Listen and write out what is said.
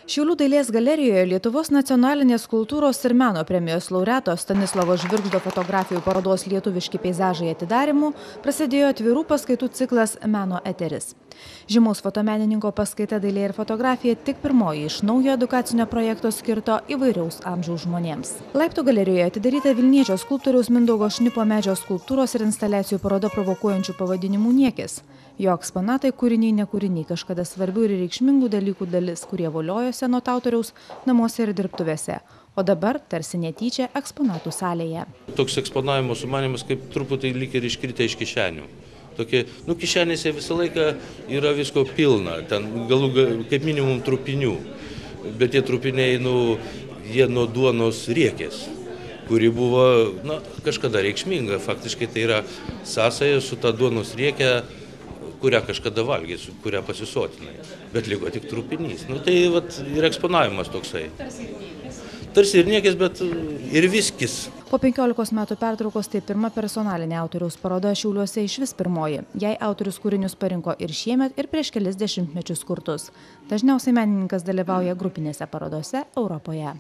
Šiaulių dailės galerijoje Lietuvos nacionalinės kultūros ir meno premijos laureato Stanislovo Žvirgždo fotografijų parodos Lietuviški peizažai atidarymu prasidėjo atvirų paskaitų ciklas Meno eteris. Žymaus fotomenininko paskaita dailė ir fotografija tik pirmoji iš naujo edukacinio projekto skirto įvairiaus amžiaus žmonėms. Laiptų galerijoje atidaryta Vilniečio skulptoriaus Mindaugo Šnipo medžio skulptūros ir instaliacijų paroda provokuojančių pavadinimų niekis. Jo eksponatai kūriniai ne kūriniai, kažkada svarbių ir reikšmingų dalykų dalis, kurie voliojosi anot autoriaus namuose ir dirbtuvėse, o dabar tarsi netyčia eksponatų salėje. Toks eksponavimo sumanimas kaip truputį lyg ir iškritę iš kišenių. Tokie, kišenėse visą laiką yra visko pilna, ten kaip minimum trupinių, bet tie trupiniai, jie nuo duonos riekės, kuri buvo, kažkada reikšminga, faktiškai tai yra sąsaja su ta duonos riekė, kurią kažkada valgė, kurią pasisotinai, bet liko tik trupinys. Tai ir eksponavimas toksai. Tarsi ir niekis, bet ir viskis. Po 15 metų pertraukos tai pirma personalinė autoriaus paroda Šiauliuose išvis pirmoji. Jai autorius kūrinius parinko ir šiemet, ir prieš kelis dešimtmečius kurtus. Dažniausiai menininkas dalyvauja grupinėse parodose Europoje.